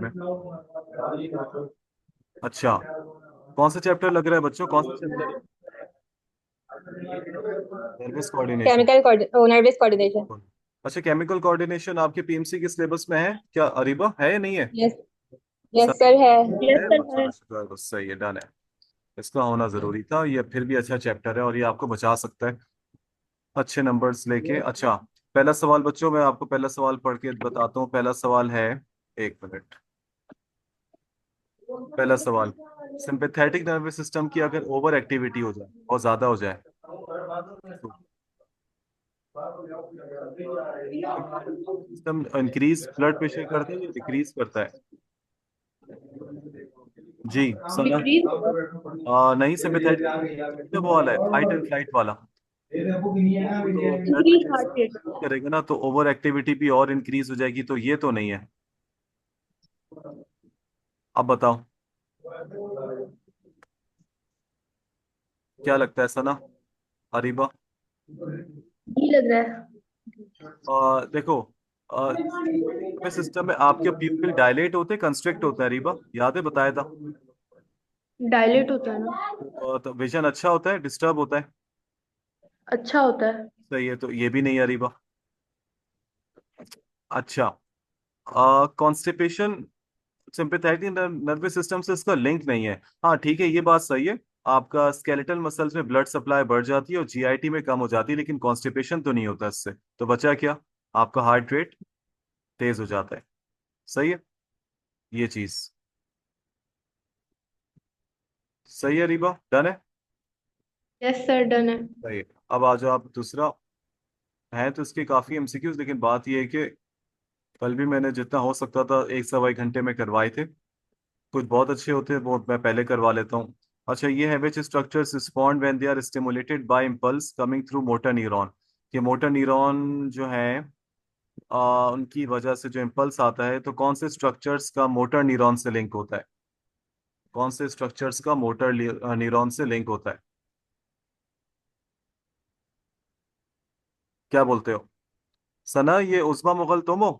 में? अच्छा, कौन सा चैप्टर लग रहा है बच्चों, कौन सा चैप्टर है? Nervous coordination. Chemical nervous coordination. अच्छा, केमिकल कोऑर्डिनेशन आपके पीएमसी के सिलेबस में है क्या अरीबा, है या नहीं है? यस। यस सर है। है, बस चलो शुक्र है, बस सही है, डन है। इसका होना जरूरी था, ये फिर भी अच्छा चैप्टर है और ये आपको बचा सकता है अच्छे नंबर्स लेके। अच्छा, पहला सवाल बच्चों, मैं आपको पहला सवाल पढ़ के बताता हूँ। पहला सवाल है, एक मिनट। पहला सवाल, सिंपैथेटिक नर्वस सिस्टम की अगर ओवर एक्टिविटी हो जाए और ज्यादा हो जाए तो सिस्टम इंक्रीज ब्लड प्रेशर करता है या डिक्रीज करता है? जी सना। डिक्रीज होगा। नहीं, सिंपैथेटिक वो वाला है, फाइट एंड फ्लाइट वाला। वो तो blood increase pressure heart rate. करेगा ना, तो ओवर एक्टिविटी भी और इंक्रीज हो जाएगी, तो ये तो नहीं है। अब बताओ, क्या लगता है सना, हरीबा? नहीं लग रहा है। देखो, सिस्टम में आपके प्यूपिल डायलेट होते कंस्ट्रिक्ट होता है हरीबा, याद है बताया था? डायलेट होता है ना। तो विजन अच्छा होता है डिस्टर्ब होता है? अच्छा होता है। सही है, तो ये भी नहीं है हरीबा। अच्छा, कॉन्स्टिपेशन सिंपैथेटिक नर्वस सिस्टम से इसका लिंक नहीं है। हाँ ठीक है, ये बात सही है। आपका स्केलेटल मसल्स में ब्लड सप्लाई बढ़ जाती है और जीआईटी में कम हो जाती है, लेकिन कॉन्स्टिपेशन तो नहीं होता इससे। तो बचा क्या? आपका हार्ट रेट तेज हो जाता है। सही है ये चीज। सही है रीबा, डन है। यस सर डन है। सही है। अब आ जाओ आप दूसरा। है तो इसके काफी एमसीक्यूज, लेकिन बात यह है कि कल भी मैंने जितना हो सकता था एक सवा एक घंटे में करवाए थे। कुछ बहुत अच्छे होते हैं, वो मैं पहले करवा लेता हूँ। अच्छा, ये है, which structures respond when they are stimulated by impulse coming through motor neuron? ये मोटर न्यूरॉन जो है, उनकी वजह से जो इम्पल्स आता है, तो कौन से स्ट्रक्चर्स का मोटर न्यूरॉन से लिंक होता है? कौन से स्ट्रक्चर्स का मोटर न्यूरॉन से लिंक होता है? क्या बोलते हो सना, ये उस्मा मुगल तुम हो?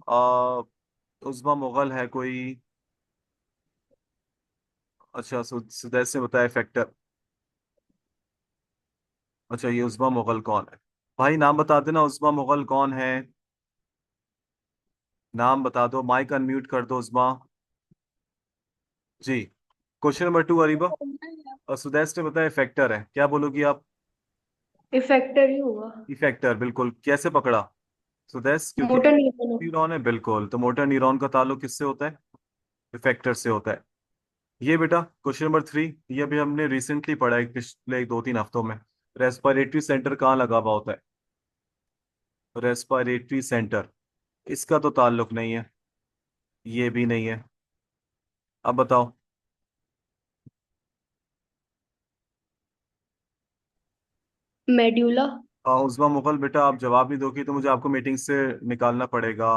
आ, उस्मा मुगल है कोई? अच्छा, सुदैश ने बताया फैक्टर। अच्छा, ये उस्मा मुगल कौन है? भाई नाम बता देना, उस्मा मुगल कौन है? नाम बता दो, माइक अनम्यूट कर दो Usma ji. Question number two Areeba. और सुदैश ने बताया फैक्टर है, क्या बोलोगी आप? इफेक्टर ही होगा। इफेक्टर, बिल्कुल। कैसे पकड़ा सुदैश? क्योंकि मोटर न्यूरॉन। न्यूरॉन है, बिल्कुल। तो मोटर न्यूरॉन का ताल्लुक किससे होता है? इफेक्टर से होता है। ये बेटा क्वेश्चन नंबर थ्री, ये भी हमने रिसेंटली पढ़ा है पिछले दो तीन हफ्तों में। रेस्पिरेटरी सेंटर कहाँ लगा हुआ होता है? रेस्पिरेटरी सेंटर, इसका तो ताल्लुक नहीं है, ये भी नहीं है। अब बताओ। मेड्यूला। उस्मा मुगल, बेटा आप जवाब नहीं दोगे तो मुझे आपको मीटिंग से निकालना पड़ेगा।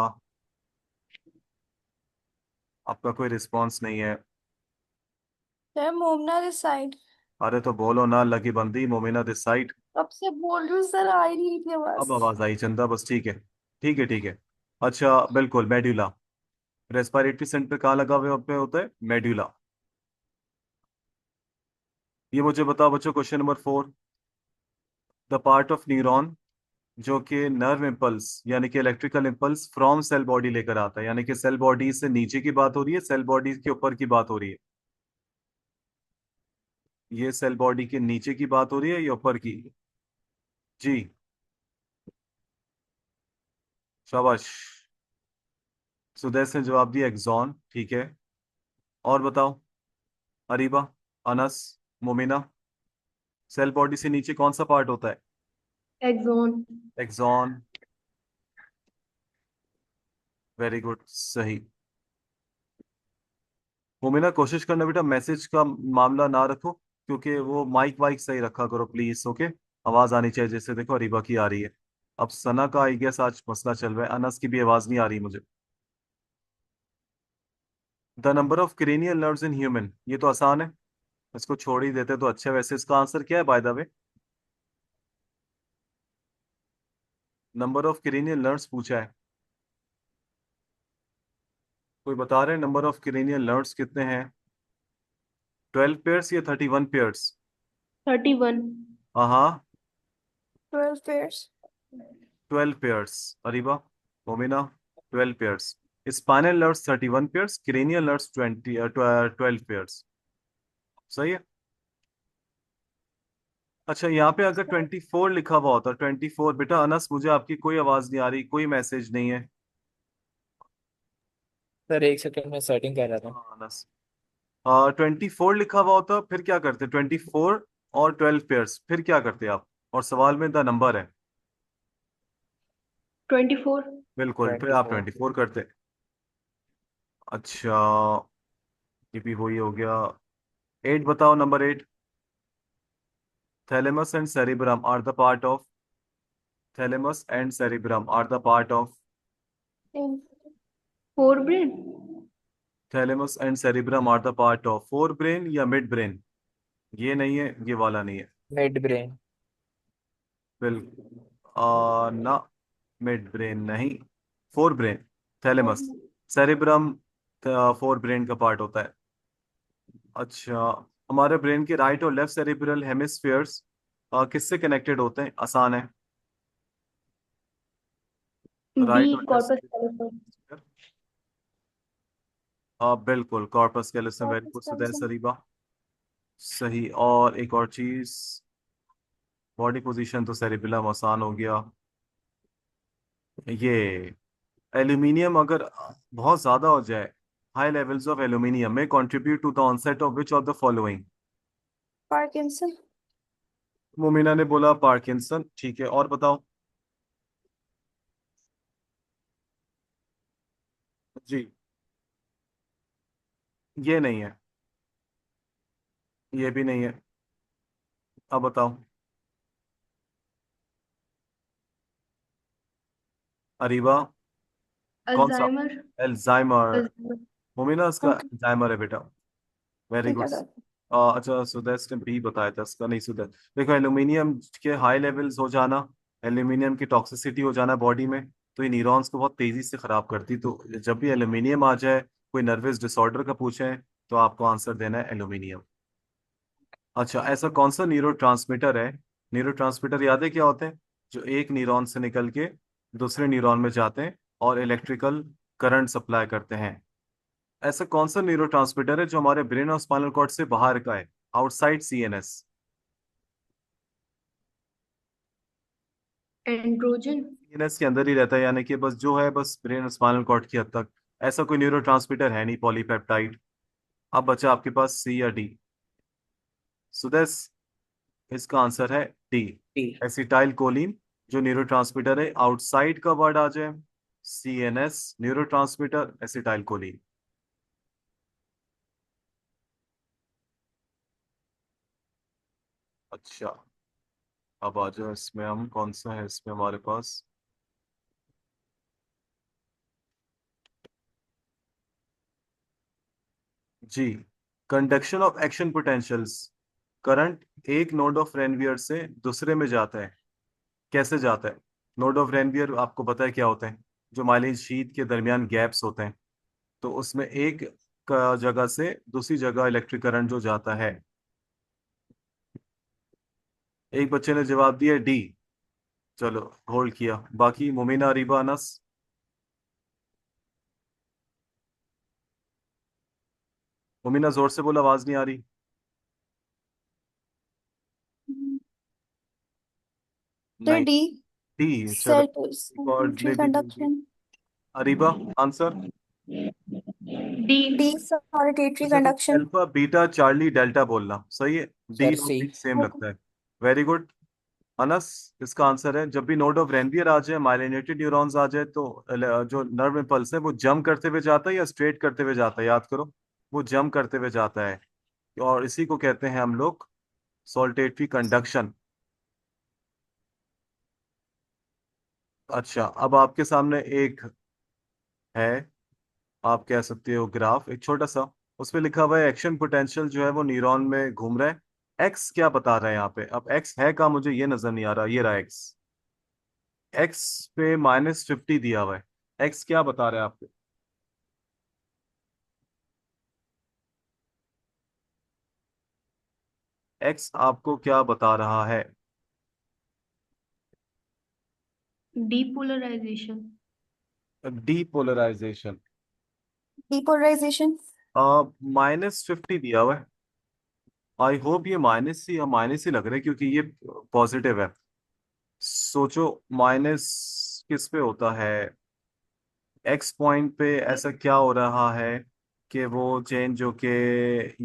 आपका कोई रिस्पॉन्स नहीं है। Sir मोमना this side. अरे तो बोलो ना, लकी बंदी मोमिना दिस साइड। कब से बोल रही हूँ सर, आ ही नहीं थी अब बस। आवाज आई चंदा, बस ठीक है। ठीक है ठीक है। अच्छा बिल्कुल, मेड्यूला। रेस्पिरेटरी सेंटर कहाँ लगा हुआ पे होता है? मेड्यूला। ये मुझे बताओ बच्चों, question number four, the part of neuron जो कि नर्व इम्पल्स यानी कि electrical impulse from cell body लेकर आता है, यानी कि सेल बॉडी से नीचे की बात हो रही है, सेल बॉडी के ऊपर की बात हो रही है? ये सेल बॉडी के नीचे की बात हो रही है या ऊपर की? जी, शाबाश। सुदेश ने जवाब दिया एक्सॉन, ठीक है। और बताओ अरीबा, अनस, मोमिना, सेल बॉडी से नीचे कौन सा पार्ट होता है? एक्सॉन। एक्सॉन, वेरी गुड, सही। मोमिना कोशिश करना बेटा मैसेज का मामला ना रखो, क्योंकि वो माइक वाइक सही रखा करो प्लीज, ओके? आवाज आनी चाहिए, जैसे देखो अरीबा की आ रही है। अब सना का आई गेस आज मसला चल रहा है, अनस की भी आवाज नहीं आ रही मुझे। The number of cranial nerves in human, ये तो आसान है, इसको छोड़ ही देते तो अच्छा है। वैसे इसका आंसर क्या है by the way? Number of cranial nerves पूछा है। कोई बता रहे हैं नंबर ऑफ क्रेनियल नर्व्स कितने हैं? 12 पेयर्स या 31 पेयर्स? 31। हाँ हाँ, 12 pairs. 12 pairs. Areeba, Momina, 12 pairs. Spinal nerves 31 pairs, cranial nerves 12 pairs. सही है। अच्छा, यहाँ पे अगर 24 लिखा हुआ होता, 24, बेटा अनस मुझे आपकी कोई आवाज नहीं आ रही, कोई मैसेज नहीं है। सर एक सेकंड में सेटिंग कर रहा था। हाँ अनस, 24 लिखा हुआ होता फिर क्या करते? 24 और 12 पेयर्स, फिर क्या करते आप? और सवाल में द नंबर है। 24। बिल्कुल, फिर आप 24। 24 करते। अच्छा, ये भी वही हो गया। 8 बताओ, number 8। Thalamus and cerebrum are the part of. Thalamus and cerebrum are the part of. In forebrain. Thalamus and cerebrum are the part of forebrain या मिड ब्रेन? ये नहीं है, ये वाला नहीं है। Midbrain. बिल्कुल, ना, मिड ब्रेन नहीं, forebrain. Thalamus, cerebrum forebrain का पार्ट होता है। अच्छा, हमारे ब्रेन के राइट और लेफ्ट सेरिब्रल हेमिस्फीयर्स किससे कनेक्टेड होते हैं? आसान है। डी राइट और कॉर्पस लेफ्ट। कैलोसम। बिल्कुल, corpus callosum, very corpus good Sudair callosum. Sariba. सही। और एक और चीज, बॉडी पोजीशन तो सेरिबेलम आसान हो गया। ये एल्यूमिनियम अगर बहुत ज्यादा हो जाए, हाई लेवल्स ऑफ एल्यूमिनियम में contribute to the onset of which of the following? Parkinson. Momina ने बोला पार्किंसन, ठीक है, और बताओ जी। ये नहीं है, ये भी नहीं है। अब बताओ। अरीबा, कौन सा? अल्जाइमर। एल्जाइमर। अल्जाइमर। मोमिना, इसका Okay. एल्जाइमर है बेटा। वेरी ठीक गुड। है सर. अच्छा, सुदेश ने बी बताया था, इसका नहीं सुदेश। देखो, एल्यूमिनियम के हाई लेवल्स हो जाना, एल्यूमिनियम की टॉक्सिसिटी हो जाना बॉडी में, तो ये न्यूरॉन्स को बहुत तेजी से खराब करती। तो जब भी एल्यूमिनियम आ जाए, कोई नर्वस डिसऑर्डर का पूछें, तो आपको आंसर देना है एल्यूमिनियम। अच्छा, ऐसा कौन सा न्यूरो है? न्यूरो याद है क्या होते हैं? जो एक न्यूरॉन से निकल के दूसरे न्यूरॉन में जाते हैं और इलेक्ट्रिकल करंट सप्लाई करते हैं। ऐसा कौन सा न्यूरो है जो हमारे ब्रेन और स्पाइनल कॉर्ड से बाहर का है, आउटसाइड सीएनएस? एंड्रोजन। सीएनएस के अंदर ही रहता है, यानी कि बस जो है बस ब्रेन और स्पाइनल कॉर्ड की हद तक। ऐसा कोई न्यूरो है नहीं, पॉलीपेप्टाइड। अब बचा आपके पास सी या डी? सुदेश, इसका आंसर है डी, टी। Acetyl choline. जो न्यूरो है, आउटसाइड का वर्ड आ जाए, सीएनएस, न्यूरो एसिटाइल कोलिन। अच्छा, अब आ जाओ, इसमें हम कौन सा है इसमें हमारे पास? जी, conduction of action potentials. Current एक नोड ऑफ रेनवियर से दूसरे में जाता है, कैसे जाता है? नोड ऑफ रेनवियर आपको पता है क्या होते हैं? जो माइलेज शीट के दरमियान गैप्स होते हैं, तो उसमें एक जगह से दूसरी जगह इलेक्ट्रिक करंट जो जाता है। एक बच्चे ने जवाब दिया डी, चलो होल्ड किया। बाकी मुमीना, अरीबा, अनस? मुमीना जोर से बोला, आवाज नहीं आ रही। तो नहीं, डी. डी, चलो Set एक और secondary लेडी बोल दी। conduction. Areeba, answer? D. D solitary अच्छा, तो conduction. Alpha beta charlie delta बोलना सही है। डी सर और सी। B same Okay. लगता है। Very good. अनस, इसका आंसर है जब भी नोड ऑफ रेनवियर आ जाए, माइलिनेटेड न्यूरॉन्स आ जाए, तो जो नर्व इम्पल्स है वो जंप करते हुए जाता है या स्ट्रेट करते हुए जाता है? याद करो, वो जंप करते हुए जाता है। और इसी को कहते हैं हम लोग सोल्टेटरी कंडक्शन। अच्छा, अब आपके सामने एक है, आप कह सकते हो ग्राफ, एक छोटा सा। उस पे लिखा हुआ है एक्शन पोटेंशियल जो है वो न्यूरॉन में घूम रहा है। एक्स क्या बता रहा है यहाँ पे? अब एक्स है का मुझे ये नजर नहीं आ रहा, ये रहा एक्स। एक्स पे -50 दिया हुआ है। एक्स क्या बता रहे हैं आपको? एक्स आपको क्या बता रहा है? डीपोलराइजेशन। डीपोलराइजेशन। Depolarization. -50 दिया हुआ है। आई होप ये माइनस ही लग रहा है क्योंकि ये पॉजिटिव है। सोचो, माइनस किस पे होता है? एक्स पॉइंट पे ऐसा क्या हो रहा है कि वो चेंज होके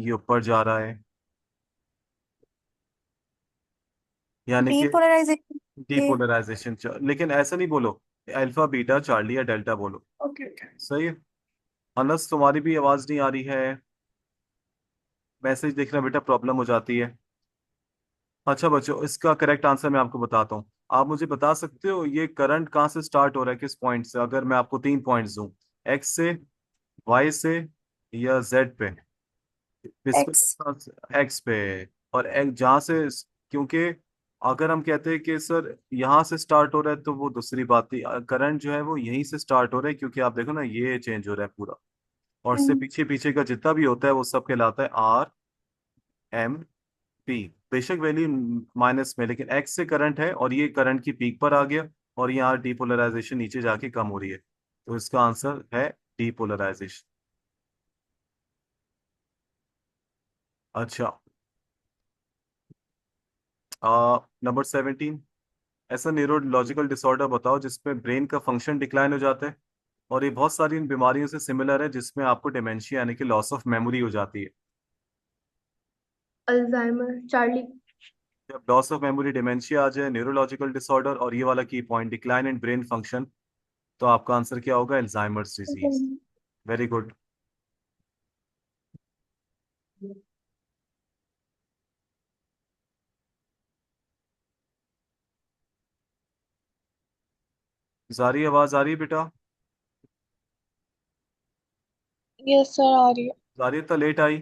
ये ऊपर जा रहा है, यानी कि Depolarization. Okay. डीपोलराइजेशन। लेकिन ऐसा नहीं बोलो, अल्फा बीटा चार्ली या डेल्टा बोलो। Okay. Okay. सही है। अनस, तुम्हारी भी आवाज नहीं आ रही है। मैसेज देखना बेटा प्रॉब्लम हो जाती है। अच्छा बच्चों, इसका करेक्ट आंसर मैं आपको बताता हूँ। आप मुझे बता सकते हो ये करंट कहाँ से स्टार्ट हो रहा है, किस पॉइंट से? अगर मैं आपको 3 पॉइंट्स दूं, एक्स से, वाई से, या जेड पे। किस पे? X. एक्स पे। और एक्स जहाँ से, क्योंकि अगर हम कहते हैं कि सर यहाँ से स्टार्ट हो रहा है तो वो दूसरी बात थी। करंट जो है वो यहीं से स्टार्ट हो रहा है, क्योंकि आप देखो ना ये चेंज हो रहा है पूरा। और इससे Hmm. पीछे पीछे का जितना भी होता है वो सब कहलाता है आर एम पी। बेशक वैल्यू माइनस में, लेकिन एक्स से करंट है और ये करंट की पीक पर आ गया। और यहाँ डीपोलराइजेशन नीचे जाके कम हो रही है, तो इसका आंसर है डीपोलराइजेशन। अच्छा, नंबर 17। ऐसा न्यूरोलॉजिकल डिसऑर्डर बताओ जिसमें ब्रेन का फंक्शन डिक्लाइन हो जाता है, और ये बहुत सारी इन बीमारियों से सिमिलर है, जिसमें आपको डिमेंशिया यानी कि लॉस ऑफ मेमोरी हो जाती है। अल्जाइमर। चार्ली। जब लॉस ऑफ मेमोरी, डिमेंशिया आ जाए, न्यूरोलॉजिकल डिसऑर्डर और ये वाला की point decline in brain function, तो आपका आंसर क्या होगा? Alzheimer's disease. Okay. Very good. जारी, आवाज आ रही है बेटा? यस सर आ रही जारी इतना लेट आई?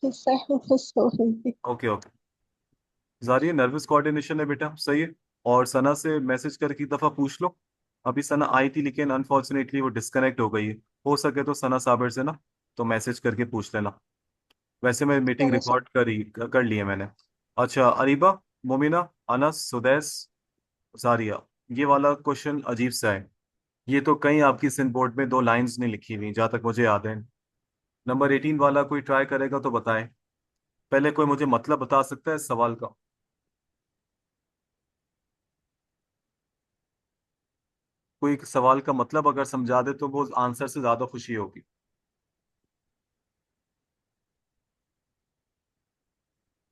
है सर मैं सो रही थी। Okay okay. जारी, नर्वस कोऑर्डिनेशन है बेटा, सही है। और सना से मैसेज करके एक दफा पूछ लो। अभी सना आई थी लेकिन अनफॉर्चुनेटली वो डिस्कनेक्ट हो गई है। हो सके तो सना साबर से ना, तो मैसेज करके पूछ लेना। वैसे मैं मीटिंग चलो सर। रिकॉर्ड कर ली है मैंने। अच्छा, अरीबा, मोमिना, अनस, सुदैस, जारिया, ये वाला क्वेश्चन अजीब सा है। ये तो कहीं आपकी सिंध बोर्ड में 2 लाइंस नहीं लिखी हुई जहां तक मुझे याद है। नंबर 18 वाला कोई ट्राई करेगा तो बताए। पहले कोई मुझे मतलब बता सकता है इस सवाल का? कोई एक सवाल का मतलब अगर समझा दे तो वो आंसर से ज्यादा खुशी होगी।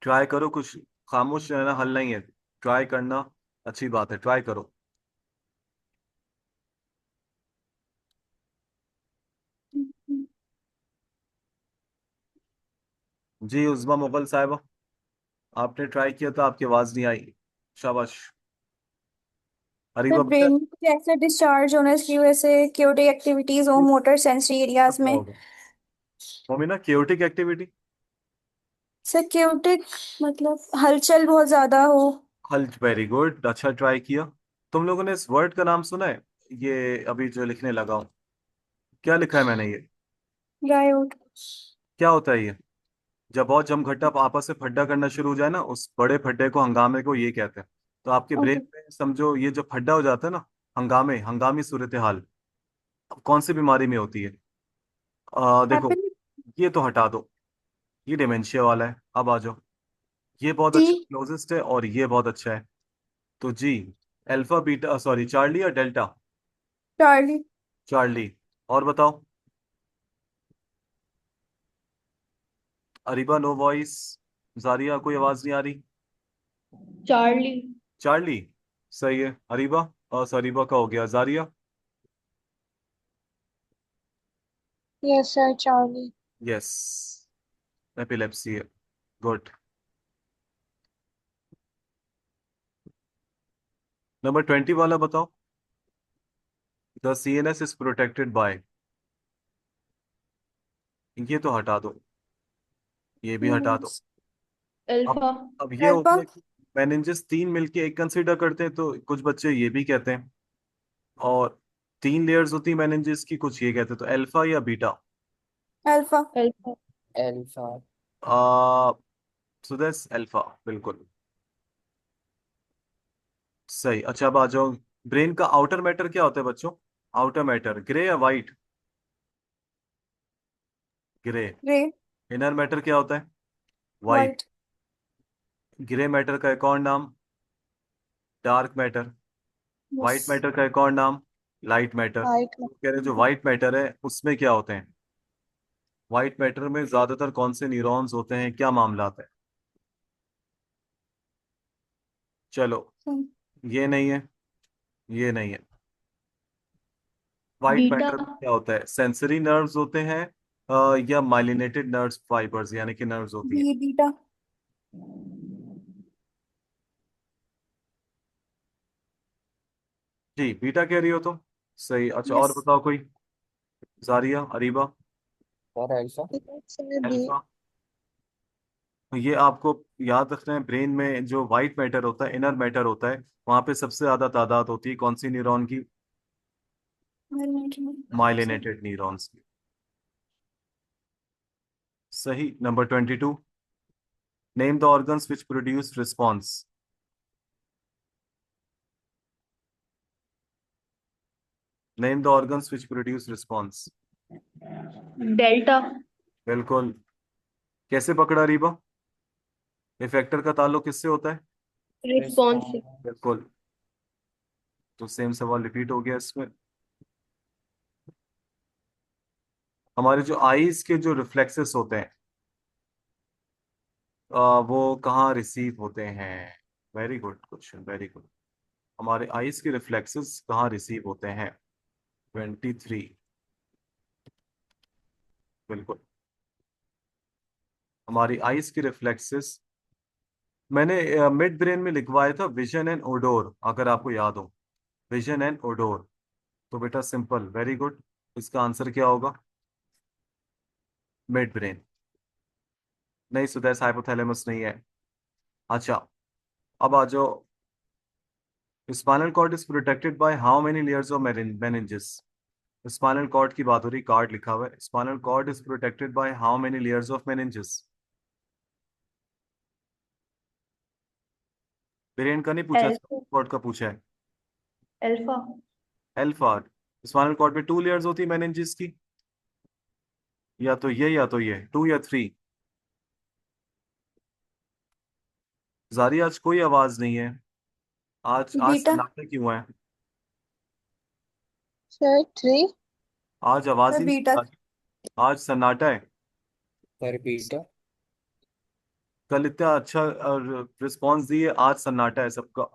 ट्राई करो कुछ। खामोश रहना हल नहीं है। ट्राई करना अच्छी बात है, ट्राई करो। जी उज़मा मुगल साहिबा, आपने ट्राई किया था, आपकी आवाज नहीं आई। शाबाश। सर अरीबा बेटा, ब्रेन में कुछ ऐसा डिस्चार्ज होने की वजह से क्योटिक एक्टिविटीज हो मोटर सेंसरी अब एरियाज क्या में। होगा? Momina, chaotic activity. Sir chaotic मतलब हलचल बहुत ज्यादा हो। हल, वेरी गुड, अच्छा ट्राई किया। तुम लोगों ने इस वर्ड का नाम सुना है? ये अभी जो लिखने लगा हूँ, क्या लिखा है मैंने ये? रायोट। क्या होता है ये? जब बहुत जमघटा आपस में फड्डा करना शुरू हो जाए ना, उस बड़े फड्डे को, हंगामे को ये कहते हैं। तो आपके ओके। ब्रेन में समझो ये जो फड्डा हो जाता है ना, हंगामी सूरत हाल, अब कौन सी बीमारी में होती है? देखो, हैपन। ये तो हटा दो, ये डिमेंशिया वाला है। अब आ जाओ, ये बहुत टी। अच्छा क्लोजेस्ट है और ये बहुत अच्छा है। तो जी, अल्फा बीटा, सॉरी, चार्ली या डेल्टा? चार्ली। चार्ली। और बताओ। Areeba, no voice. जारिया, कोई आवाज नहीं आ रही। चार्ली। चार्ली। सही है अरीबा। और अरीबा का हो गया। Zariya? Yes sir Charlie. Yes, epilepsy है। गुड। नंबर 20 वाला बताओ। The CNS is protected by. ये तो हटा दो, ये भी हटा दो। अब अल्फा। अब ये हो अल्फा। गया। मेनिनजेस तीन मिलके एक कंसीडर करते हैं, तो कुछ बच्चे ये भी कहते हैं। और तीन लेयर्स होती है मेनिनजेस की, कुछ ये कहते हैं। तो अल्फा या बीटा? अल्फा। अल्फा। अल्फा। आ सुदेश अल्फा, बिल्कुल सही। अच्छा, अब आ जाओ। ब्रेन का आउटर मैटर क्या होता है बच्चों? आउटर मैटर ग्रे या white? Grey. Grey. Inner matter क्या होता है? वाइट। वाइट। ग्रे मैटर का एक और नाम dark matter. Yes. White matter का एक और नाम लाइट मैटर। हाइट में। तो कह रहे हैं जो वाइट मैटर है उसमें क्या होते हैं? व्हाइट मैटर में ज्यादातर कौन से न्यूरॉन्स होते हैं, क्या मामला है? चलो, ये नहीं है, ये नहीं है। White beta. मैटर में क्या होता है? सेंसरी नर्व्स होते हैं या माइलिनेटेड नर्व्स फाइबर्स यानी कि नर्व्स होती हैं? बीटा। जी, बीटा कह रही हो तो सही। अच्छा, और यस। बताओ कोई। जारिया, अरीबा? और अल्फा। Sir B. अल्फा। तो ये आपको याद रखना है, ब्रेन में जो व्हाइट मैटर होता है, इनर मैटर होता है, वहां पे सबसे ज्यादा तादाद होती है कौन सी न्यूरॉन की? माइलिनेटेड न्यूरॉन्स की। सही। Number 22। Name the organs which produce response. Name the organs which produce response. Delta. बिल्कुल। कैसे पकड़ा रीबा? इफेक्टर का ताल्लुक किससे होता है? रिस्पॉन्स से। रिस्पॉन्स। बिल्कुल। तो सेम सवाल रिपीट हो गया इसमें। हमारे जो आईज के जो रिफ्लेक्सेस होते हैं, वो कहाँ रिसीव होते हैं? Very good question, very good. हमारे आईज के रिफ्लेक्सेस कहाँ रिसीव होते हैं? 23। बिल्कुल। हमारी आईज के रिफ्लेक्सेस मैंने मिड ब्रेन में लिखवाया था, विजन एंड ओडोर, अगर आपको याद हो। Vision and odour. तो बेटा सिंपल, वेरी गुड। इसका आंसर क्या होगा? Mid brain. नहीं सुदेश, हाइपोथैलेमस नहीं है। अच्छा, अब आ जाओ। Spinal cord is protected by how many layers of meninges? Spinal cord की बात हो रही, कार्ड लिखा हुआ है। Spinal cord is protected by how many layers of meninges? Brain का नहीं पूछा, अल्फा। स्पाइनल कॉर्ड का पूछा है। अल्फा। अल्फा। स्पाइनल कॉर्ड में टू लेयर्स होती है मेनिंजेस की, या तो ये या तो ये, टू या थ्री। जारी, आज कोई आवाज नहीं है। आज आज बीटा। सन्नाटे क्यों है? Sir three. आज आवाज सर ही बीटा। नहीं आ रही। आज सन्नाटा है। Sir beta. कल इतना अच्छा रिस्पॉन्स दिए, आज सन्नाटा है सबका।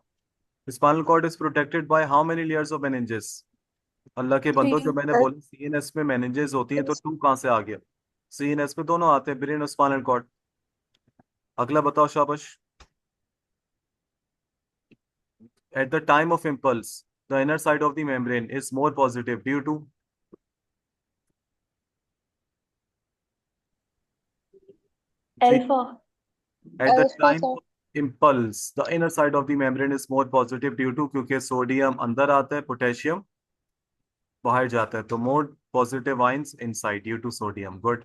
Spinal cord is protected by how many layers of meninges? Allah के थ्री। बंदो, जो मैंने बोला सीएनएस में मेनिंजेस होती हैं, तो टू कहाँ से आ गया? सीएनएस में दोनों आते हैं, ब्रेन और स्पाइनल कॉर्ड। अगला बताओ शाबाश। At the time of impulse the inner side of the membrane is more positive due to? जी। Alpha. At the alpha time sir. Of impulse the inner side of the membrane is more positive due to, क्योंकि sodium अंदर आता है, potassium बाहर जाता है, तो more positive ions inside due to sodium. Good.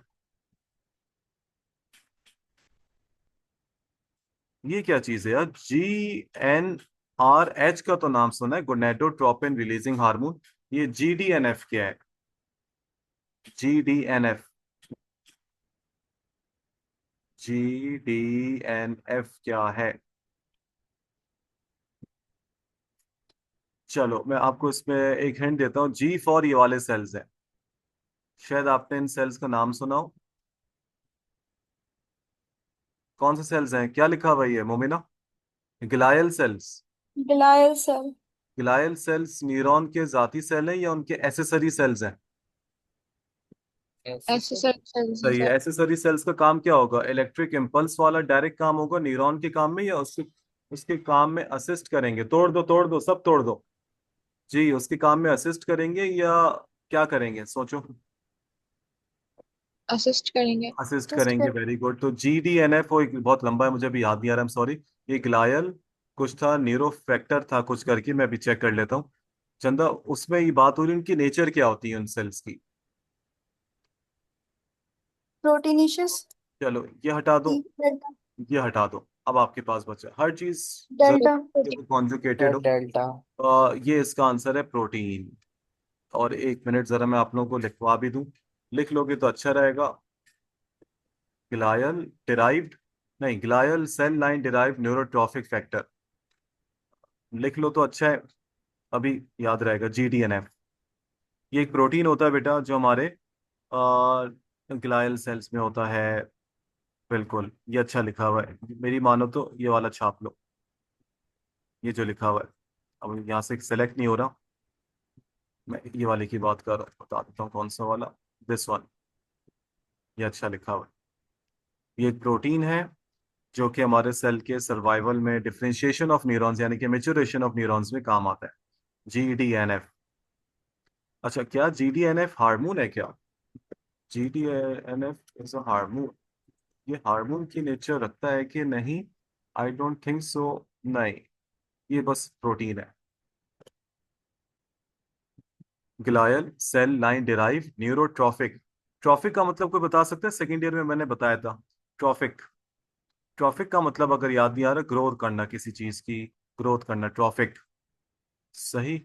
ये क्या चीज है यार? GnRH का तो नाम सुना है, गोनेडोट्रोपिन रिलीजिंग हार्मोन। ये GDNF क्या है? GDNF। GDNF क्या है? चलो, मैं आपको इसमें एक हिंट देता हूँ। जी फॉर ये वाले सेल्स हैं, शायद आपने इन सेल्स का नाम सुना हो। कौन से सेल्स हैं, क्या लिखा हुआ है ये Momina? Glial cells. Glial cell. Glial cells neuron के जाती सेल हैं या उनके एसेसरी सेल्स हैं? ऐसे ऐसे सर। सर सर सही है। सर। एसेसरी सेल्स का काम क्या होगा? इलेक्ट्रिक इम्पल्स वाला डायरेक्ट काम होगा न्यूरॉन के काम में, या उसके उसके काम में असिस्ट करेंगे? तोड़ दो सब तोड़ दो। जी, उसके काम में असिस्ट करेंगे या क्या करेंगे, सोचो। असिस्ट करेंगे। असिस्ट टेस्ट करेंगे, कर। Very good. तो GDNF वो एक बहुत लंबा है, मुझे अभी याद नहीं आ रहा, सॉरी। ये ग्लायल कुछ था न्यूरो फैक्टर था कुछ करके, मैं भी चेक कर लेता हूँ। चंदा, उसमें ये बात हो रही है उनकी नेचर क्या होती है उन सेल्स की। प्रोटीनिशियस। चलो ये हटा दो, डेल्टा। ये हटा दो। अब आपके पास बचा हर चीज डेल्टा। जरूर कॉन्जुकेटेड सर हो। डेल्टा। ये इसका आंसर है प्रोटीन। और एक मिनट जरा मैं आप लोगों को लिखवा भी दूं, लिख लोगे तो अच्छा रहेगा। ग्लायल डिराइव्ड, नहीं, glial cell line derived neurotrophic factor, लिख लो तो अच्छा है। अभी याद रहेगा, GDNF। ये एक प्रोटीन होता है बेटा जो हमारे ग्लायल सेल्स में होता है। बिल्कुल, ये अच्छा लिखा हुआ है, मेरी मानो तो ये वाला छाप लो, ये जो लिखा हुआ है। अब यहाँ से सेलेक्ट नहीं हो रहा, मैं ये वाले की बात कर रहा हूँ, बता देता हूँ कौन सा वाला। दिस वन, ये अच्छा लिखा हुआ है। ये एक प्रोटीन है जो कि हमारे सेल के सर्वाइवल में, डिफरेंशिएशन ऑफ न्यूरॉन्स यानी कि मेच्योरेशन ऑफ न्यूरॉन्स में काम आता है। GDNF। अच्छा, क्या GDNF हार्मोन है क्या? GDNF is a hormone? ये हार्मोन की नेचर रखता है कि नहीं? I don't think so. नहीं, ये बस प्रोटीन है। Glial cell line derive neurotrophic. Trophic का मतलब कोई बता सकता है? सेकेंड ईयर में मैंने बताया था। ट्रॉफिक, ट्रॉफिक का मतलब अगर याद नहीं आ रहा, ग्रोथ करना किसी चीज की, ग्रोथ करना, ट्रॉफिक। सही।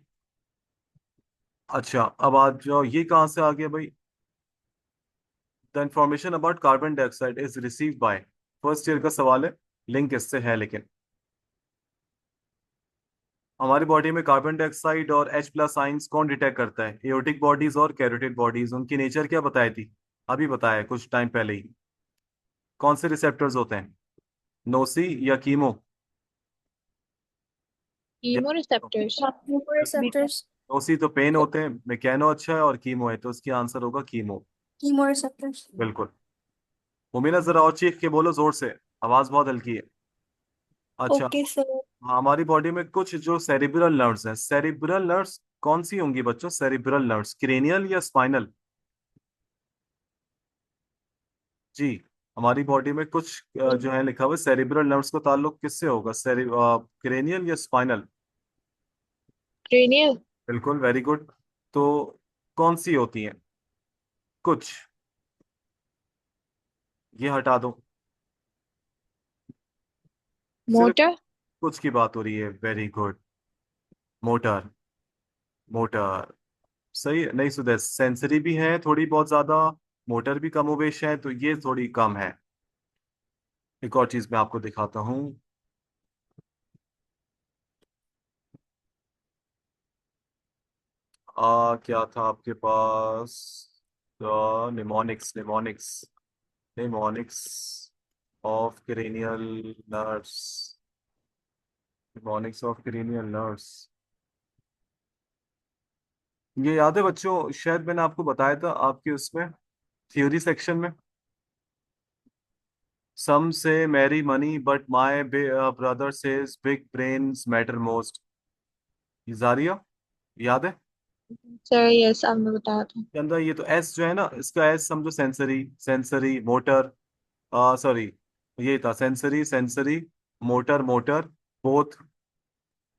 अच्छा, अब आज जाओ, ये कहाँ से आ गया भाई? The information about carbon dioxide is receive by, first year का सवाल है, लिंक इससे है लेकिन। हमारी बॉडी में कार्बन डाइऑक्साइड और H+ आइंस कौन डिटेक्ट करता है? एओटिक बॉडीज और कैरोटिड बॉडीज, उनकी नेचर क्या बताई थी? अभी बताया कुछ टाइम पहले ही। कौन से रिसेप्टर्स होते हैं? नोसी या कीमो? या Chemoreceptors. Beta. रिसेप्टर्स। नोसी तो पेन होते हैं, मैकेनो अच्छा है, और कीमो है, तो इसकी आंसर होगा कीमो। Chemo receptors. बिल्कुल। मुमीना जरा और चीख के बोलो जोर से, आवाज बहुत हल्की है। अच्छा। Okay sir. हाँ, हमारी बॉडी में कुछ जो सेरिब्रल नर्व्स हैं, सेरिब्रल नर्व्स कौन सी होंगी बच्चों? सेरिब्रल नर्व्स क्रेनियल या स्पाइनल? जी, हमारी बॉडी में कुछ जो है लिखा हुआ है, सेरिब्रल नर्व्स का ताल्लुक किससे होगा? क्रेनियल या स्पाइनल? Cranial. बिल्कुल, वेरी गुड। तो कौन सी होती हैं कुछ? ये हटा दो, सिर्फ Motor. कुछ की बात हो रही है। Very good. Motor, motor. सही है। नहीं सुधे, सेंसरी भी है थोड़ी बहुत ज्यादा, मोटर भी कमोवेश है, तो ये थोड़ी कम है। एक और चीज मैं आपको दिखाता हूँ। क्या था आपके पास? Mnemonics, mnemonics, mnemonics of cranial nerves, mnemonics of cranial nerves. ये याद है बच्चों? शायद मैंने आपको बताया था आपके उसमें थ्योरी सेक्शन में। Some say marry money but my brother says big brains matter most. Zariya, याद है? Sir, yes, आपने बताया था. के अंदर ये तो एस जो है ना, इसका एस समझो सेंसरी, सेंसरी मोटर, सॉरी, ये था sensory, sensory motor, motor both,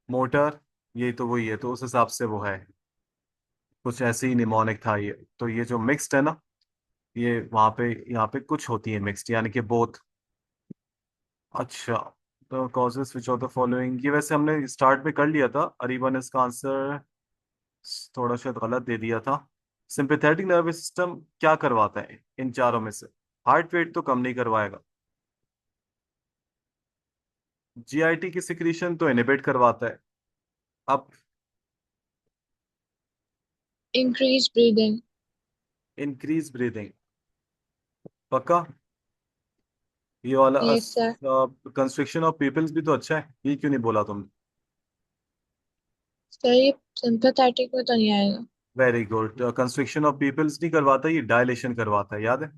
motor, ये तो वही है, तो उस हिसाब से वो है। कुछ ऐसे ही निमोनिक था ये, तो ये जो मिक्स्ड है ना, ये वहां पे, यहाँ पे कुछ होती है मिक्स्ड यानी कि बोथ। अच्छा, तो causes which of the following, ये वैसे हमने स्टार्ट में कर लिया था, अरीबा ने इसका आंसर थोड़ा शायद गलत दे दिया था। सिंपैथेटिक नर्वस सिस्टम क्या करवाता है इन चारों में से? हार्ट रेट तो कम नहीं करवाएगा। GIT की सिक्रीशन तो इनहिबिट करवाता है। अब Increased breathing. इंक्रीज ब्रीदिंग, पक्का? ये वाला Yes, sir. Construction of peoples भी तो अच्छा है, ये क्यों नहीं बोला तुमने? Sir, ये sympathetic में तो नहीं आएगा. Very good. Construction of peoples नहीं करवाता, ये डायलेशन करवाता है, याद है?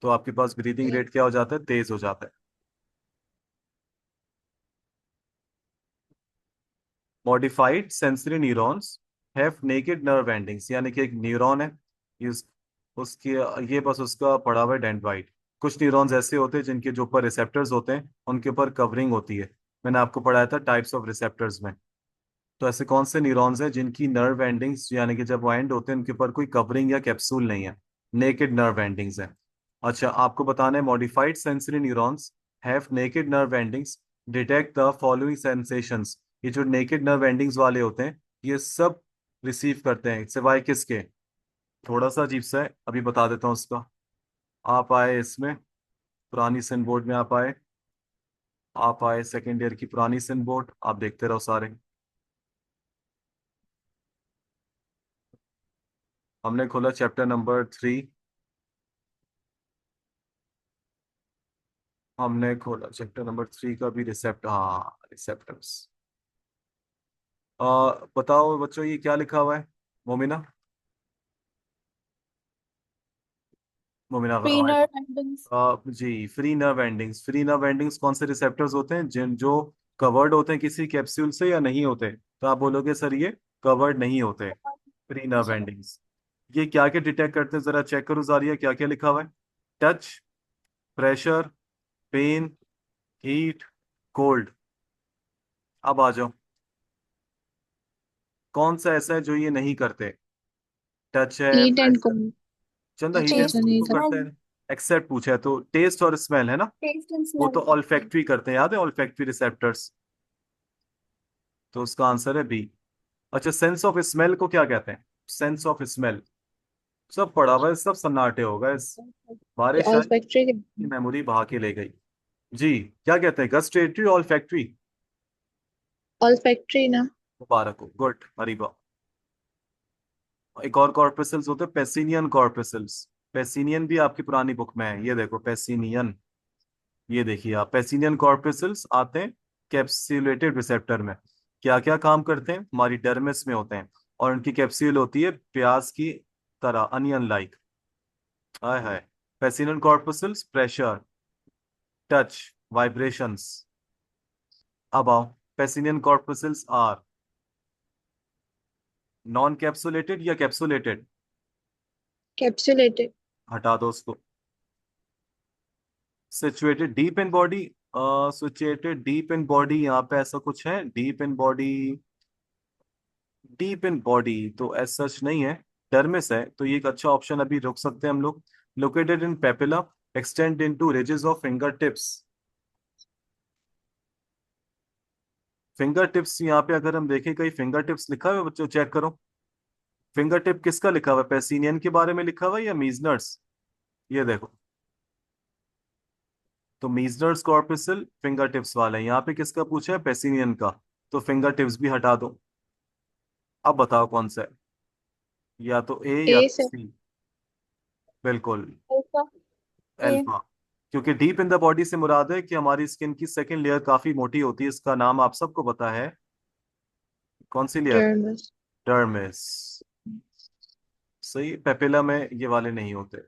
तो आपके पास ब्रीदिंग Yeah. रेट क्या हो जाता है? तेज हो जाता है। Modified sensory neurons have naked nerve endings, यानी कि एक न्यूरॉन है, इस उसकी, ये बस उसका पड़ा हुआ है डेंड्राइट। कुछ न्यूरॉन्स ऐसे होते हैं जिनके जो ऊपर रिसेप्टर्स होते हैं उनके ऊपर कवरिंग होती है, मैंने आपको पढ़ाया था टाइप्स ऑफ रिसेप्टर्स में। तो ऐसे कौन से न्यूरॉन्स हैं जिनकी नर्व एंडिंग्स यानी कि जब वो एंड होते हैं उनके ऊपर कोई कवरिंग या कैप्सूल नहीं है, नेकेड नर्व एंडिंग्स है। अच्छा, आपको बताना है modified sensory neurons have naked nerve endings detect the following sensations. ये जो नेकेड नर्व एंडिंग्स वाले होते हैं ये सब रिसीव करते हैं सिवाय किसके? थोड़ा सा अजीब सा है, अभी बता देता हूँ उसका। आप आए इसमें पुरानी सन बोर्ड में, आप आए सेकेंड ईयर की पुरानी सन बोर्ड, आप देखते रहो सारे। हमने खोला चैप्टर नंबर 3, हमने खोला चैप्टर नंबर 3 का भी रिसेप्ट, हाँ रिसेप्टर्स। बताओ बच्चों ये क्या लिखा हुआ है? Momina, Momina Spinner endings. जी, free nerve endings. Free nerve endings कौन से रिसेप्टर्स होते हैं जिन जो कवर्ड होते हैं किसी कैप्सूल से या नहीं होते? तो आप बोलोगे सर ये कवर्ड नहीं होते फ्री नर्व एंडिंग्स। ये क्या क्या डिटेक्ट करते हैं जरा चेक करो जारिया, क्या क्या लिखा हुआ है? Touch, pressure, pain, heat, cold. अब आ जाओ, कौन सा ऐसा है जो ये नहीं करते? टच है, हीट एंड प्रेशर। कोल्ड। चंदा हीट अच्छा एंड अच्छा, Taste, कोल्ड नहीं तो था। करते smell. हैं, एक्सेप्ट पूछा है तो टेस्ट और स्मेल है ना, Taste and वो smell तो करते हैं। ऑल्फैक्टरी करते हैं, याद है ऑल्फैक्टरी रिसेप्टर्स। तो उसका आंसर है बी। अच्छा, सेंस ऑफ स्मेल को क्या कहते हैं? सेंस ऑफ स्मेल सब पढ़ा हुआ है, सब सन्नाटे होगा इस ये बारिश आई ऑल्फैक्टरी की मेमोरी बहा के ले गई। जी, क्या कहते हैं, गस्टेटरी ऑल्फैक्टरी? ऑल्फैक्टरी ना। मुबारक हो, गुड, हरीबा। एक और कॉर्पसल्स होते हैं पेसिनियन कॉर्पसल्स। पेसिनियन भी आपकी पुरानी बुक में है, ये देखो पेसिनियन, ये देखिए आप, पेसिनियन कॉर्पसल्स आते हैं कैप्सुलेटेड रिसेप्टर में। क्या क्या काम करते हैं? हमारी डर्मिस में होते हैं और उनकी कैप्सूल होती है प्याज की तरह, अनियन लाइक। हाय हाय। पेसिनियन कॉर्पसल्स प्रेशर, टच, वाइब्रेशंस। अब आओ, पेसिनियन कॉर्पसल्स आर नॉन कैप्सुलेटेड या कैप्सुलेटेड? कैप्सुलेटेड। हटा दो उसको। Situated deep in body, situated deep in body, यहाँ पे ऐसा कुछ है deep in body? Deep in body तो एज सच नहीं है, डर्मिस है, तो ये एक अच्छा ऑप्शन अभी रुक सकते हैं हम लोग। Located in papilla, extend into ridges of finger tips. Finger tips यहाँ पे अगर हम देखें कहीं फिंगर टिप्स लिखा हुआ है बच्चों, चेक करो। फिंगर टिप किसका लिखा हुआ है? पेसिनियन के बारे में लिखा हुआ है या मीजनर्स? ये देखो, तो मीजनर्स कॉर्पसल फिंगर टिप्स वाला है, यहाँ पे किसका पूछा है? पेसिनियन का। तो फिंगर टिप्स भी हटा दो। अब बताओ कौन सा है, या तो ए या ए तो से। सी। बिल्कुल, Alpha. A. अल्फा। क्योंकि डीप इन द बॉडी से मुराद है कि हमारी स्किन की सेकंड लेयर काफी मोटी होती है, इसका नाम आप सबको पता है, कौन सी लेयर? डर्मिस। डर्मिस। सही, पेपिला में ये वाले नहीं होते।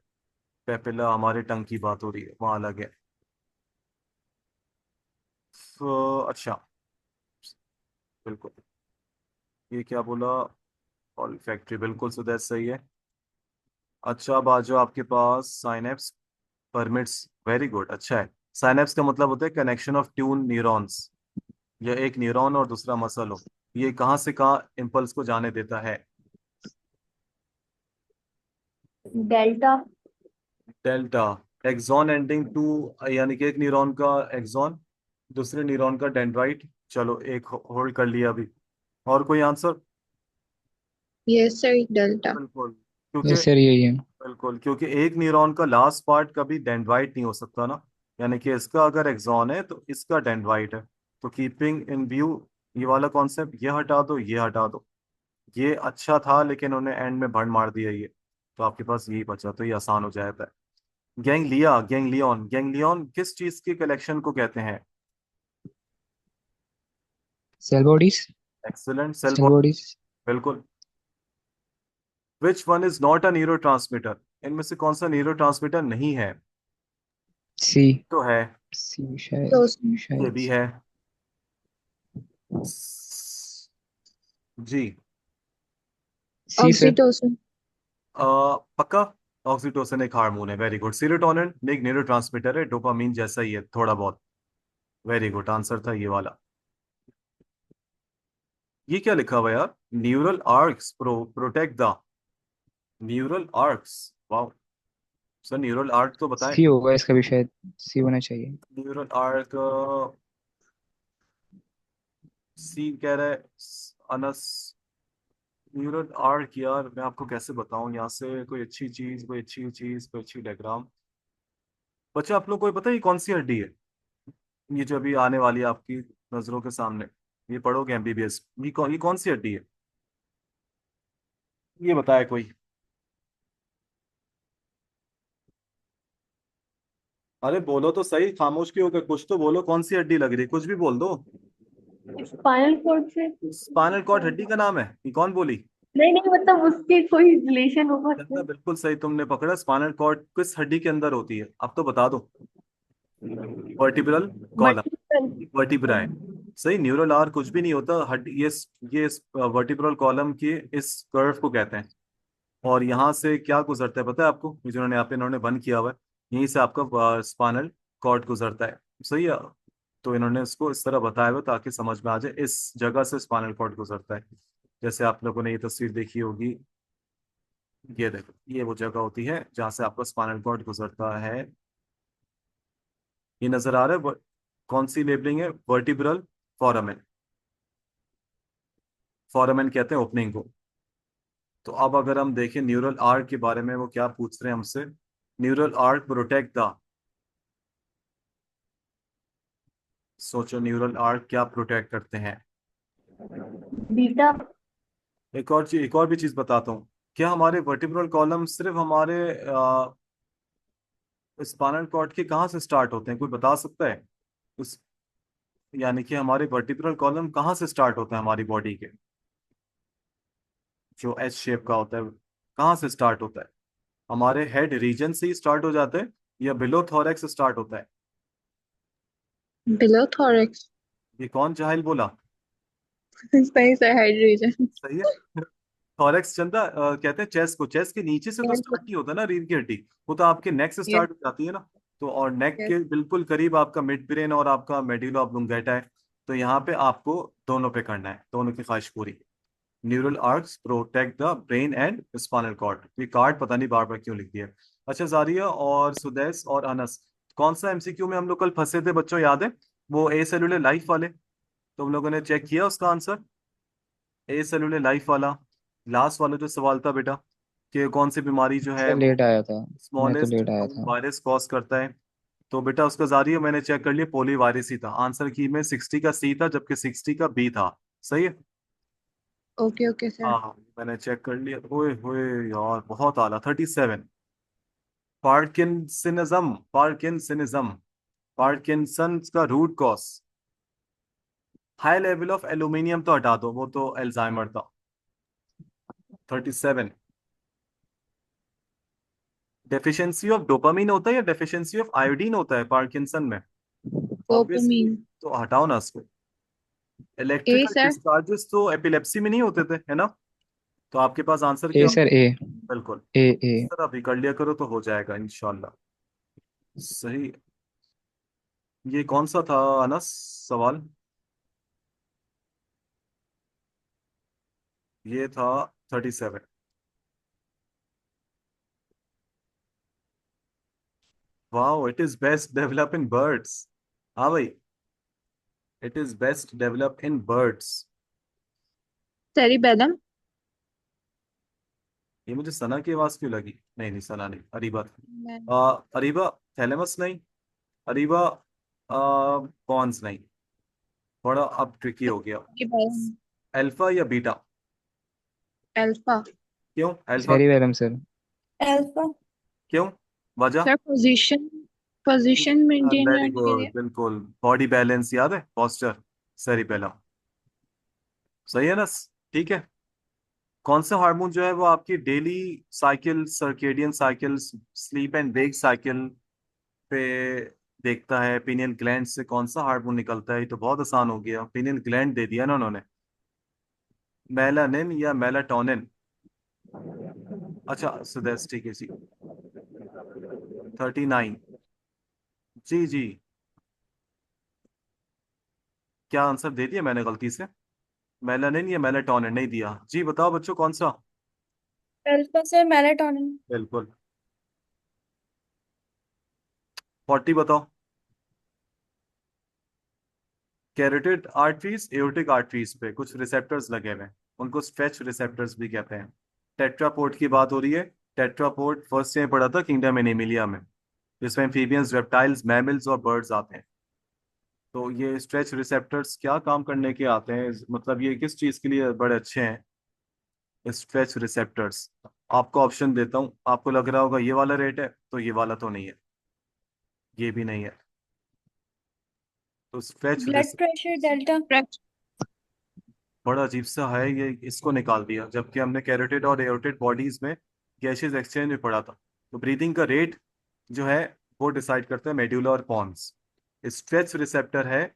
पेपिला हमारे टंग की बात हो रही है, वहां अलग है। तो अच्छा, बिल्कुल, ये क्या बोला? ऑल फैक्ट्री, बिल्कुल सुदैश सही है। अच्छा, अब आ जाओ आपके पास साइनेप्स परमिट्स, वेरी गुड, अच्छा है। साइनेप्स का मतलब होता है कनेक्शन ऑफ ट्यून न्यूरॉन्स, या एक न्यूरॉन और दूसरा मसल हो, ये कहाँ से कहाँ इम्पल्स को जाने देता है? Delta. Delta. Axon ending two, यानी कि एक न्यूरॉन का एक्सॉन, दूसरे न्यूरॉन का डेंड्राइट। चलो एक होल्ड कर लिया अभी। और कोई आंसर? Yes sir, delta. बिल्कुल, क्योंकि यस सर यही है। बिल्कुल क्योंकि एक न्यूरॉन का लास्ट पार्ट कभी डेंड्राइट नहीं हो सकता ना, यानी कि इसका अगर एक्सॉन है तो इसका डेंड्राइट है। तो कीपिंग इन व्यू ये वाला कॉन्सेप्ट, ये हटा दो, ये हटा दो। ये अच्छा था लेकिन उन्हें एंड में भंड मार दिया ये, तो आपके पास यही बचा, तो ये आसान हो जाता है। गैंग्लिया, गैंग्लियन, गैंग्लियन किस चीज के कलेक्शन को कहते हैं? Cell bodies. Excellent, cell cell body, bodies. बिल्कुल। Which one is not a neurotransmitter? इनमें से कौन सा न्यूरोट्रांसमीटर नहीं है? सी। तो है, सी शायद। तो ये शायद भी है। जी, सी सर। ऑक्सीटोसिन। पक्का। ऑक्सीटोसिन एक हार्मोन है, वेरी गुड। सीरोटोनिन एक न्यूरोट्रांसमीटर है, डोपामीन जैसा ही है थोड़ा बहुत। वेरी गुड, आंसर था ये वाला। ये क्या लिखा हुआ है यार? Neural arcs protect the neural arcs. Wow. Sir neural arc तो बताएं। सी होगा इसका भी शायद, सी होना चाहिए। न्यूरल आर्क सी कह रहा है अनस। न्यूरल आर्क यार मैं आपको कैसे बताऊं यहाँ से कोई अच्छी चीज, कोई अच्छी चीज, कोई अच्छी डायग्राम। बच्चा आप लोग को ये पता है ये कौन सी हड्डी है? ये जो अभी आने वाली है आपकी नजरों के सामने, ये पढ़ोगे एमबीबीएस, ये कौन सी हड्डी है? ये बताया कोई? अरे बोलो तो सही, खामोश क्यों होकर, कुछ तो बोलो, कौन सी हड्डी लग रही है, कुछ भी बोल दो। स्पाइनल कॉर्ड से। स्पाइनल कॉर्ड हड्डी का नाम है? ये कौन बोली? नहीं नहीं, मतलब उसके कोई रिलेशन होगा चंदा क्या? बिल्कुल सही तुमने पकड़ा। स्पाइनल कॉर्ड किस हड्डी के अंदर होती है, अब तो बता दो। Vertebral column. वर्टिकल। वर्टिब्रा है। सही। न्यूरल आर्क कुछ भी नहीं होता, हड्डी ये वर्टिब्रल कॉलम के इस कर्व को कहते हैं। और यहाँ से क्या गुजरता है पता है आपको? ये जिन्होंने यहाँ पे इन्होंने बंद किया हुआ है, यहीं से आपका स्पाइनल कॉर्ड गुजरता है। सही है। तो इन्होंने इसको इस तरह बताया हुआ ताकि समझ में आ जाए, इस जगह से स्पाइनल कॉर्ड गुजरता है। जैसे आप लोगों ने ये तस्वीर देखी होगी, ये देखो, ये वो जगह होती है जहाँ से आपका स्पाइनल कॉर्ड गुजरता है। ये नजर आ रहा है कौन सी लेबलिंग है? Vertebral foramen. फोरामेन कहते हैं ओपनिंग को। तो अब अगर हम देखें न्यूरल आर्क के बारे में, वो क्या पूछ रहे हैं हमसे? न्यूरल आर्क प्रोटेक्ट द, सोचो न्यूरल आर्क क्या प्रोटेक्ट करते हैं? बीटा। एक और भी चीज बताता हूँ। क्या हमारे वर्टिब्रल कॉलम सिर्फ हमारे स्पाइनल कॉर्ड के कहाँ से स्टार्ट होते हैं, कोई बता सकता है? उस यानी कि हमारे वर्टिब्रल कॉलम कहाँ से स्टार्ट होता है हमारी बॉडी के, जो एच शेप का होता है, कहाँ से स्टार्ट होता है? हमारे हेड रीजन से ही स्टार्ट हो जाता है या बिलो थोरैक्स से स्टार्ट होता है? Below thorax. ये कौन जाहिल बोला? सही सर, हेड रीजन। सही है। थॉरैक्स चंदा कहते हैं चेस्ट को, चेस्ट के नीचे से तो स्टार्ट नहीं होता ना रीढ़ की हड्डी, वो तो आपके नेक से यस स्टार्ट हो जाती है ना। तो और नेक यस। के बिल्कुल करीब आपका मिड ब्रेन और आपका मेडुला ऑब्लंगेटा है। तो यहाँ पे आपको दोनों पे करना है, दोनों की ख्वाहिश पूरी। Neural arcs protect the brain and spinal cord. ये कार्ड पता नहीं बार बार क्यों लिख दिया। अच्छा जारिया और सुदैस और अनस, कौन सा एमसीक्यू में हम लोग कल फंसे थे बच्चों, याद है? वो ए सेलुलर लाइफ वाले, तो हम लोगों ने चेक किया उसका आंसर। ए सेलुलर लाइफ वाला, लास्ट वाला जो सवाल था बेटा, कि कौन सी बीमारी जो है सर वो लेट आया था, मैं तो स्मॉलेस्ट लेट आया था। वायरस कॉज करता है। तो बेटा उसका जारी मैंने चेक कर लिया, पोली वायरस ही था। आंसर की में 60 का सी था जबकि 60 का बी था। सही है। Okay okay sir. हाँ हाँ, मैंने चेक कर लिया। ओए होए यार बहुत आला, 37। पार्किंसनिज्म, पार्किंसनिज्म, पार्किंसन का root cause. High level of aluminium तो हटा दो, वो तो एल्जाइमर था। 37। डेफिशिएंसी ऑफ डोपामीन होता है या डेफिशिएंसी ऑफ आयोडीन होता है पार्किंसन में? ऑब्वियसली। डोपामीन। तो हटाओ ना उसको। ए इलेक्ट्रिकल सर। डिस्चार्जेस तो एपिलेप्सी में नहीं होते थे, है ना? तो आपके पास आंसर ए क्या सर, होगा? ए। बिल्कुल। ए ए। इस तरह भी कर लिया करो तो हो जाएगा इंशाल्लाह। सही। ये कौन सा था अनस सवाल? ये था 37। Wow, it is best develop in birds. हाँ भाई, it is best develop in birds. Cerebellum. ये मुझे सना की आवाज क्यों लगी? नहीं नहीं, सना नहीं, अरीबा मैं था। अरीबा थैलेमस नहीं, अरीबा पॉन्स नहीं। थोड़ा अब ट्रिकी हो गया। सेरिबेलम। अल्फा या बीटा? अल्फा। क्यों अल्फा? Cerebellum sir. अल्फा। क्यों? वजह? Sir position, position maintain very रखने के गुड, लिए। बिल्कुल। बॉडी बैलेंस याद है, पोस्चर। सेरिबेलम। सही है ना? ठीक है। कौन सा हार्मोन जो है वो आपकी daily cycle, circadian cycle, sleep and wake cycle पे देखता है? पीनियल ग्लैंड से कौन सा हार्मोन निकलता है? ये तो बहुत आसान हो गया, पीनियल ग्लैंड दे दिया ना उन्होंने। मेलानिन या मेलाटोनिन? अच्छा सुदेश, ठीक है जी। 39। जी जी। क्या आंसर दे दिया मैंने गलती से? मेलानिन या मेलाटोनिन नहीं दिया जी, बताओ बच्चों कौन सा। Alpha sir melatonin. बिल्कुल। 40 बताओ। कैरोटिड आर्टरीज एओर्टिक आर्टरीज पे कुछ रिसेप्टर्स लगे हुए हैं, उनको स्ट्रेच रिसेप्टर्स भी कहते हैं। टेट्रापोड की बात हो रही है। टेट्रापोड फर्स्ट टाइम पढ़ा था किंगडम एनिमिलिया में, जिसमें एम्फीबियंस, रेप्टाइल्स, मैमल्स और बर्ड्स आते हैं। तो ये स्ट्रेच रिसेप्टर्स क्या काम करने के आते हैं, मतलब ये किस चीज के लिए बड़े अच्छे हैं स्ट्रेच रिसेप्टर्स। आपको ऑप्शन देता हूँ, आपको लग रहा होगा ये वाला रेट है, तो ये वाला तो नहीं है, ये भी नहीं है। तो स्ट्रेच ब्लड प्रेशर डेल्टा। बड़ा अजीब सा है ये, इसको निकाल दिया, जबकि हमने कैरोटिड और एओर्टिड बॉडीज में गैसेस एक्सचेंज में पढ़ा था। तो ब्रीदिंग का रेट जो है वो डिसाइड करता है मेड्यूला और पॉन्स। स्ट्रेच रिसेप्टर है,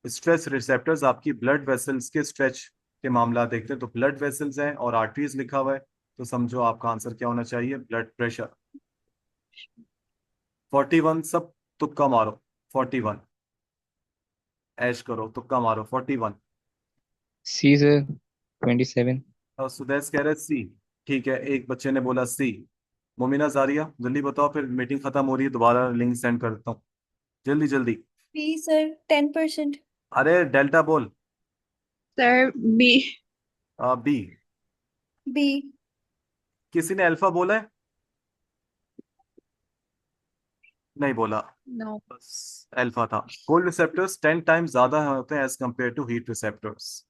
स्ट्रेच रिसेप्टर्स आपकी ब्लड वेसल्स के स्ट्रेच के मामला देखते हैं। तो ब्लड वेसल्स हैं और आर्टरीज लिखा हुआ है, तो समझो आपका आंसर क्या होना चाहिए, ब्लड प्रेशर। 41 सब तुक्का मारो। 41 ऐश करो, तुक्का मारो। 41। सी सर 27। और सुदेश कह रहे सी। ठीक है, एक बच्चे ने बोला सी। मोमिना जारिया जल्दी बताओ, फिर मीटिंग खत्म हो रही है, दोबारा लिंक सेंड करता हूँ, जल्दी जल्दी। B sir 10%। अरे डेल्टा बोल। Sir B. बी। बी। किसी ने अल्फा बोला है? नहीं बोला, नो। बस अल्फा था। कोल्ड रिसेप्टर्स 10 टाइम्स ज्यादा होते हैं as compared to heat receptors.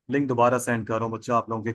Link दोबारा सेंड कर रहा हूँ बच्चा आप लोगों के